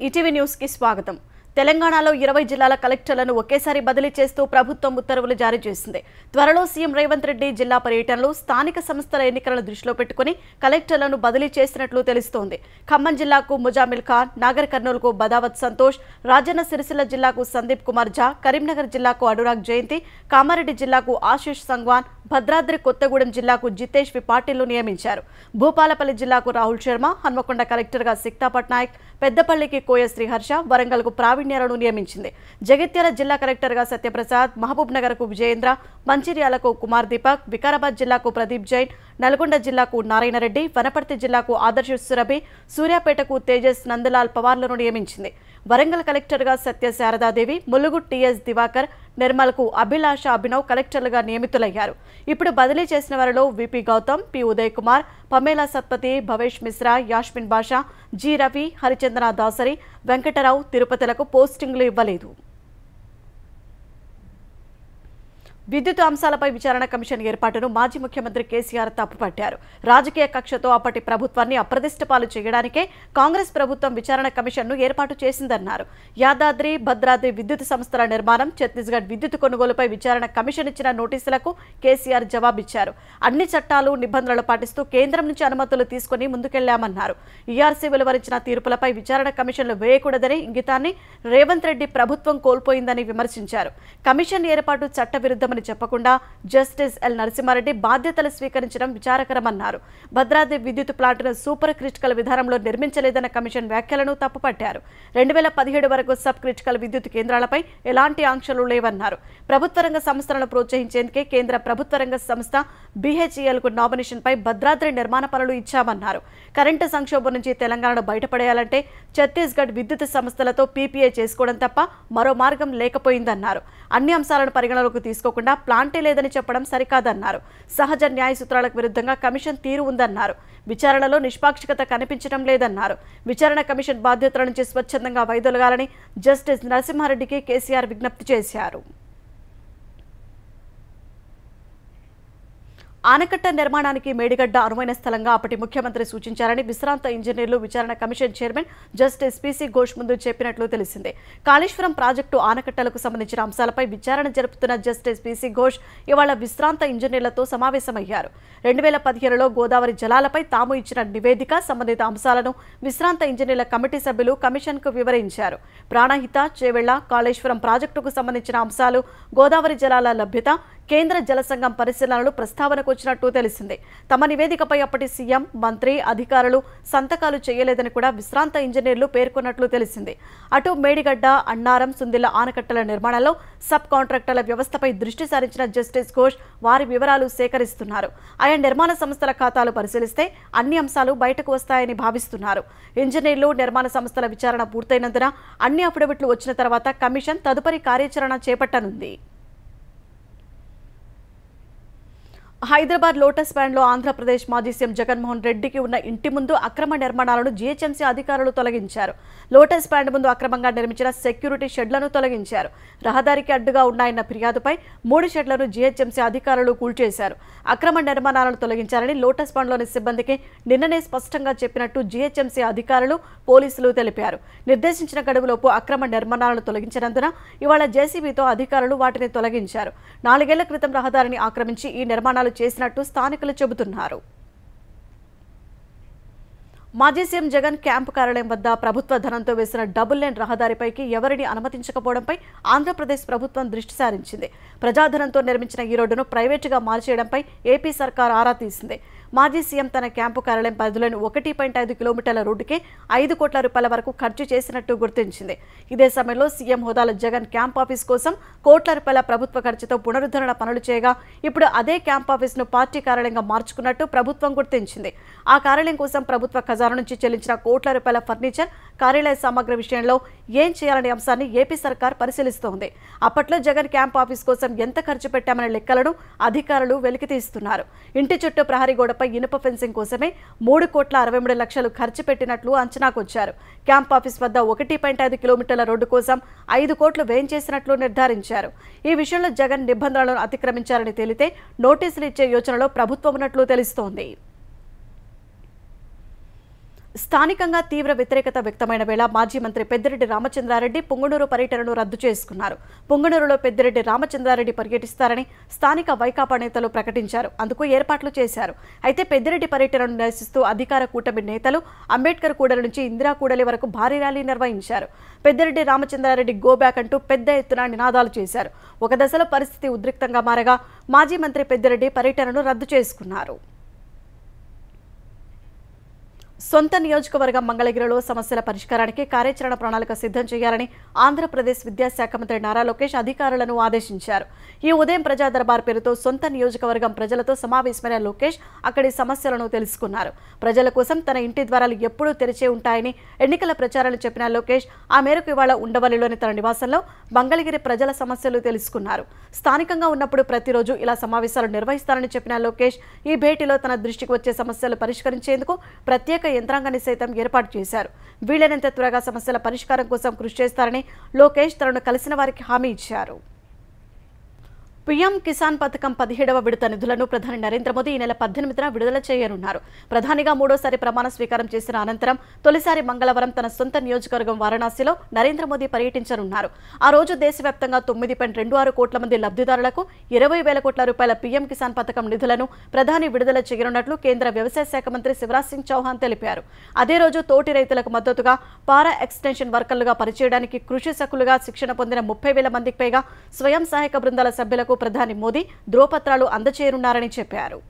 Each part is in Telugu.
ఈటీవీ న్యూస్ కి స్వాగతం. తెలంగాణలో 20 జిల్లాల కలెక్టర్లను ఒకేసారి బదిలీ చేస్తూ ప్రభుత్వం ఉత్తర్వులు జారీ చేసింది. త్వరలో సీఎం రేవంత్ రెడ్డి జిల్లా పర్యటనలో స్థానిక సంస్థల ఎన్నికలను దృష్టిలో పెట్టుకుని కలెక్టర్లను బదిలీ చేసినట్లు తెలుస్తోంది. ఖమ్మం జిల్లాకు ముజామిల్ ఖాన్, నాగర్ కర్నూలుకు బదావత్ సంతోష్, రాజన్న సిరిసిల్ల జిల్లాకు సందీప్ కుమార్ ఝా, కరీంనగర్ జిల్లాకు అనురాగ్ జయంతి, కామారెడ్డి జిల్లాకు ఆశీష్ సంగ్వాన్, భద్రాద్రి కొత్తగూడెం జిల్లాకు జితేష్ వి పాటిల్ను నియమించారు. భూపాలపల్లి జిల్లాకు రాహుల్ శర్మ, హన్మకొండ కలెక్టర్గా సిక్తా పట్నాయక్, పెద్దపల్లికి కోయ శ్రీహర్ష, వరంగల్కు ప్రావీణ్యాలను నియమించింది. జగిత్యాల జిల్లా కలెక్టర్గా సత్యప్రసాద్, మహబూబ్ నగర్కు విజయేంద్ర, మంచిర్యాలకు కుమార్ దీపక్, వికారాబాద్ జిల్లాకు ప్రదీప్ జైన్, నల్గొండ జిల్లాకు నారాయణరెడ్డి, వనపర్తి జిల్లాకు ఆదర్శ్ సురభి, సూర్యాపేటకు తేజస్ నందలాల్ పవార్లను నియమించింది. వరంగల్ కలెక్టర్గా సత్య శారదాదేవి, ములుగు టీఎస్ దివాకర్, నిర్మల్కు అభిలాష అభినవ్ కలెక్టర్లుగా నియమితులయ్యారు. ఇప్పుడు బదిలీ చేసిన వారిలో VP Gautam, P Uday Kumar, Pamela Satpathy, Bhavesh Mishra, Yasmin Basha, G Ravi, Harichandra Dasari, Venkatarao తిరుపతిలకు పోస్టింగ్లు ఇవ్వలేదు. విద్యుత్ అంశాలపై విచారణ కమిషన్ ఏర్పాటును మాజీ ముఖ్యమంత్రి కేసీఆర్ తప్పుపట్టారు. రాజకీయ కక్షతో అప్పటి ప్రభుత్వాన్ని అప్రదిష్టపాలు చేయడానికే కాంగ్రెస్ ప్రభుత్వం విచారణ కమిషన్ను ఏర్పాటు చేసిందన్నారు. యాదాద్రి, భద్రాద్రి విద్యుత్ సంస్థల నిర్మాణం, ఛత్తీస్గఢ్ విద్యుత్ కొనుగోలుపై విచారణ కమిషన్ ఇచ్చిన నోటీసులకు కేసీఆర్ జవాబిచ్చారు. అన్ని చట్టాలు, నిబంధనలు పాటిస్తూ కేంద్రం నుంచి అనుమతులు తీసుకుని ముందుకెళ్లామన్నారు. ఈఆర్సీ వెలువరించిన తీర్పులపై విచారణ కమిషన్లు వేయకూడదనే ఇంగితాన్ని రేవంత్ రెడ్డి ప్రభుత్వం కోల్పోయిందని విమర్శించారు. కమిషన్ ఏర్పాటు చట్టవిరుద్ధమని చెప్పకుండా జస్టిస్ ఎల్ నరసింహారెడ్డి బాధ్యతలు స్వీకరించడం విచారకరమన్నారు. భద్రాద్రి విద్యుత్ ప్లాంట్ను సూపర్ క్రిటికల్ విధానంలో నిర్మించలేదన్న కమిషన్ వ్యాఖ్యలను తప్పుపట్టారు. 2017 వరకు సబ్ క్రిటికల్ విద్యుత్ కేంద్రాలపై ఎలాంటి ఆంక్షలు లేవన్నారు. ప్రభుత్వ రంగ సంస్థలను ప్రోత్సహించేందుకే కేంద్ర ప్రభుత్వ రంగ సంస్థ BHELకు నామినేషన్పై భద్రాద్రి నిర్మాణ పనులు ఇచ్చామన్నారు. కరెంటు సంక్షోభం నుంచి తెలంగాణను బయటపడేయాలంటే ఛత్తీస్గఢ్ విద్యుత్ సంస్థలతో PPA చేసుకోవడం తప్ప మరో మార్గం లేకపోయిందన్నారు. అన్ని అంశాలను పరిగణలోకి తీసుకోకుండా ప్లాంటే లేదని చెప్పడం సరికాదన్నారు. సహజ న్యాయ సూత్రాలకు విరుద్ధంగా కమిషన్ తీరు ఉందన్నారు. విచారణలో నిష్పాక్షికత కనిపించడం లేదన్నారు. విచారణ కమిషన్ బాధ్యతల నుంచి స్వచ్ఛందంగా వైదొలగాలని జస్టిస్ నరసింహారెడ్డికి కేసీఆర్ విజ్ఞప్తి చేశారు. ఆనకట్ట నిర్మాణానికి మేడిగడ్డ అనువైన స్థలంగా అప్పటి ముఖ్యమంత్రి సూచించారని విశ్రాంత ఇంజనీర్లు విచారణ commission chairman justice PC Ghosh ముందు చెప్పినట్లు తెలిసింది. కాళేశ్వరం ప్రాజెక్టు ఆనకట్టలకు సంబంధించిన అంశాలపై విచారణ జరుపుతున్న జస్టిస్ PC ఘోష్ ఇవాళ విశ్రాంత ఇంజనీర్లతో సమావేశమయ్యారు. 2017లో గోదావరి జలాలపై తాము ఇచ్చిన నివేదిక, సంబంధిత అంశాలను విశ్రాంత ఇంజనీర్ల కమిటీ సభ్యులు కమిషన్కు వివరించారు. ప్రాణహిత, చేవెళ్ల, కాళేశ్వరం ప్రాజెక్టుకు సంబంధించిన అంశాలు, గోదావరి జలాల లభ్యత, కేంద్ర జల సంఘం పరిశీలనలు ప్రస్తావనకు వచ్చినట్టు తెలిసింది. తమ నివేదికపై అప్పటి సీఎం, మంత్రి, అధికారులు సంతకాలు చేయలేదని కూడా విశ్రాంత ఇంజనీర్లు పేర్కొన్నట్లు తెలిసింది. అటు మేడిగడ్డ, అన్నారం, సుందిళ్ల ఆనకట్టల నిర్మాణంలో సబ్ కాంట్రాక్టర్ల వ్యవస్థపై దృష్టి సారించిన జస్టిస్ ఘోష్ వారి వివరాలు సేకరిస్తున్నారు. ఆయా నిర్మాణ సంస్థల ఖాతాలు పరిశీలిస్తే అన్ని అంశాలు బయటకు వస్తాయని భావిస్తున్నారు. ఇంజనీర్లు, నిర్మాణ సంస్థల విచారణ పూర్తయినందున అన్ని అఫిడవిట్లు వచ్చిన తర్వాత కమిషన్ తదుపరి కార్యాచరణ చేపట్టనుంది. హైదరాబాద్ లోటస్ బ్యాండ్లో ఆంధ్రప్రదేశ్ మాజీ సీఎం జగన్మోహన్ రెడ్డికి ఉన్న ఇంటి ముందు అక్రమ నిర్మాణాలను GHMC అధికారులు తొలగించారు. లోటస్ బ్యాండ్ ముందు అక్రమంగా నిర్మించిన సెక్యూరిటీ షెడ్లను తొలగించారు. రహదారికి అడ్డుగా ఉన్నాయన్న ఫిర్యాదుపై 3 షెడ్లను GHMC అధికారులు కూల్చేశారు. అక్రమ నిర్మాణాలను తొలగించాలని లోటస్ బ్యాండ్లోని సిబ్బందికి నిన్ననే స్పష్టంగా చెప్పినట్టు GHMC అధికారులు, పోలీసులు తెలిపారు. నిర్దేశించిన గడువులోపు అక్రమ నిర్మాణాలను తొలగించినందున ఇవాళ JCBతో అధికారులు వాటిని తొలగించారు. 4 ఏళ్ల క్రితం రహదారిని ఆక్రమించి ఈ నిర్మాణాలు చేసినట్టు స్థానికులు చెబుతున్నారు. మాజీ సీఎం జగన్ క్యాంపు కార్యాలయం వద్ద ప్రభుత్వ ధనంతో వేసిన డబుల్ లేన్ రహదారిపైకి ఎవరిని అనుమతించకపోవడంపై ఆంధ్రప్రదేశ్ ప్రభుత్వం దృష్టి సారించింది. ప్రజాధనంతో నిర్మించిన ఈ రోడ్డును ప్రైవేటుగా మార్చేయడంపై ఏపీ సర్కార్ ఆరా తీసింది. మాజీ సీఎం తన క్యాంపు కార్యాలయం పరిధిలోని 1.5 కిలోమీటర్ల రోడ్డుకే 5 కోట్ల రూపాయల వరకు ఖర్చు చేసినట్టు గుర్తించింది. ఇదే సమయంలో సీఎం హోదాలో జగన్ క్యాంప్ ఆఫీస్ కోసం కోట్ల రూపాయల ప్రభుత్వ ఖర్చుతో పునరుద్ధరణ పనులు చేయగా ఇప్పుడు అదే క్యాంప్ ఆఫీస్ను పార్టీ కార్యాలయంగా మార్చుకున్నట్టు ప్రభుత్వం గుర్తించింది. ఆ కార్యాలయం కోసం ప్రభుత్వ ఖజానా నుంచి చెల్లించిన కోట్ల రూపాయల ఫర్నిచర్, కార్యాలయ సామగ్రి విషయంలో ఏం చేయాలనే అంశాన్ని ఏపీ సర్కార్ పరిశీలిస్తోంది. అప్పట్లో జగన్ క్యాంప్ ఆఫీస్ కోసం ఎంత ఖర్చు పెట్టామనే లెక్కలను అధికారులు వెలికితీస్తున్నారు. ఇంటి చుట్టూ ప్రహరీ గోడపై ఇనుప ఫెన్సింగ్ కోసమే 3,63 లక్షలు ఖర్చు పెట్టినట్లు అంచనాకొచ్చారు. క్యాంప్ ఆఫీస్ వద్ద 1.5 కిలోమీటర్ల రోడ్డు కోసం 5 కోట్లు వ్యయం చేసినట్లు నిర్ధారించారు. ఈ విషయంలో జగన్ నిబంధనలను అతిక్రమించారని తేలితే నోటీసులు ఇచ్చే యోచనలో ప్రభుత్వం ఉన్నట్లు తెలుస్తోంది. స్థానికంగా తీవ్ర వ్యతిరేకత వ్యక్తమైన వేళ మాజీ మంత్రి పెద్దిరెడ్డి రామచంద్రారెడ్డి పుంగనూరు పర్యటనను రద్దు చేసుకున్నారు. పుంగనూరులో పెద్దిరెడ్డి రామచంద్రారెడ్డి పర్యటిస్తారని స్థానిక వైకాపా నేతలు ప్రకటించారు. అందుకు ఏర్పాట్లు చేశారు. అయితే పెద్దిరెడ్డి పర్యటనను నిరసిస్తూ అధికార కూటమి నేతలు అంబేద్కర్ కూడలి నుంచి ఇందిరా కూడలి వరకు భారీ ర్యాలీ నిర్వహించారు. పెద్దిరెడ్డి రామచంద్రారెడ్డి గోబ్యాక్ అంటూ పెద్ద ఎత్తున నినాదాలు చేశారు. ఒక దశలో పరిస్థితి ఉద్రిక్తంగా మారగా మాజీ మంత్రి పెద్దిరెడ్డి పర్యటనను రద్దు చేసుకున్నారు. సొంత నియోజకవర్గం మంగళగిరిలో సమస్యల పరిష్కారానికి కార్యాచరణ ప్రణాళిక సిద్ధం చేయాలని ఆంధ్రప్రదేశ్ విద్యాశాఖ మంత్రి నారా లోకేష్ అధికారులను ఆదేశించారు. ఈ ఉదయం ప్రజా దర్బార్ పేరుతో సొంత నియోజకవర్గం ప్రజలతో సమావేశమైన లోకేష్ అక్కడి సమస్యలను తెలుసుకున్నారు. ప్రజల కోసం తన ఇంటి ద్వారాలు ఎప్పుడూ తెరిచే ఉంటాయని ఎన్నికల ప్రచారాలు చెప్పిన లోకేష్ ఆ మేరకు ఇవాళ ఉండవల్లిలోని తన నివాసంలో మంగళగిరి ప్రజల సమస్యలు తెలుసుకున్నారు. స్థానికంగా ఉన్నప్పుడు ప్రతిరోజు ఇలా సమావేశాలు నిర్వహిస్తారని చెప్పిన లోకేష్ ఈ భేటీలో తన దృష్టికి వచ్చే సమస్యలు పరిష్కరించేందుకు ప్రత్యేక యంత్రాంగాన్ని సైతం ఏర్పాటు చేశారు. వీలైనంత త్వరగా సమస్యల పరిష్కారం కోసం కృషి చేస్తారని లోకేష్ తనను కలిసిన వారికి హామీ ఇచ్చారు. పీఎం కిసాన్ పథకం 17వ విడత నిధులను ప్రధాని నరేంద్ర మోదీ ఈ నెల 18న విడుదల చేయనున్నారు. ప్రధానిగా మూడోసారి ప్రమాణ స్వీకారం చేసిన అనంతరం తొలిసారి మంగళవారం తన సొంత నియోజకవర్గం వారణాసిలో నరేంద్ర మోదీ పర్యటించనున్నారు. ఆ రోజు దేశవ్యాప్తంగా 9.26 కోట్ల మంది లబ్ధిదారులకు 20,000 కోట్ల రూపాయల పీఎం కిసాన్ పథకం నిధులను ప్రధాని విడుదల చేయనున్నట్లు కేంద్ర వ్యవసాయ శాఖ మంత్రి శివరాజ్ సింగ్ చౌహాన్ తెలిపారు. అదే రోజు తోటి రైతులకు మద్దతుగా పారా ఎక్స్టెన్షన్ వర్కర్లుగా పనిచేయడానికి కృషి సఖులుగా శిక్షణ పొందిన 30,000 మందికి పైగా స్వయం సహాయక బృందాల సభ్యులకు ప్రధాని మోదీ ధ్రువపత్రాలు అందజేయనున్నారని చెప్పారు.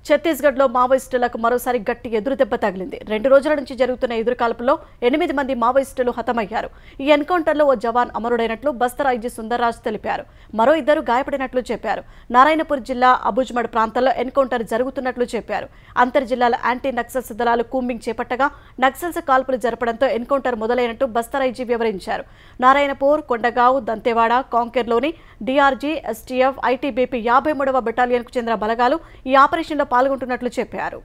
ఛత్తీస్గఢ్లో మావోయిస్టులకు మరోసారి గట్టి ఎదురుదెబ్బ తగిలింది. 2 రోజుల నుంచి జరుగుతున్న ఎదురుకాల్పుల్లో 8 మంది మావోయిస్టులు హతమయ్యారు. ఈ ఎన్కౌంటర్లో ఓ జవాన్ అమరుడైనట్లు బస్తర్ ఐజీ సుందర్రాజ్ తెలిపారు. మరో 2 గాయపడినట్లు చెప్పారు. నారాయణపూర్ జిల్లా అబుజ్మడ్ ప్రాంతంలో ఎన్కౌంటర్ జరుగుతున్నట్లు చెప్పారు. అంతర్ జిల్లాల యాంటీ నక్సల్స్ దళాలు కూంబింగ్ చేపట్టగా నక్సల్స్ కాల్పులు జరపడంతో ఎన్కౌంటర్ మొదలైనట్టు బస్తర్ ఐజీ వివరించారు. నారాయణపూర్, కొండగావ్, దంతేవాడ, కాంకేర్లోని డీఆర్జీ, ఎస్టీఎఫ్, ఐటీబీపీ 53వ బెటాలియన్కు చెందిన బలగాలు ఈ ఆపరేషన్లో పాల్గొంటున్నట్లు చెప్పారు.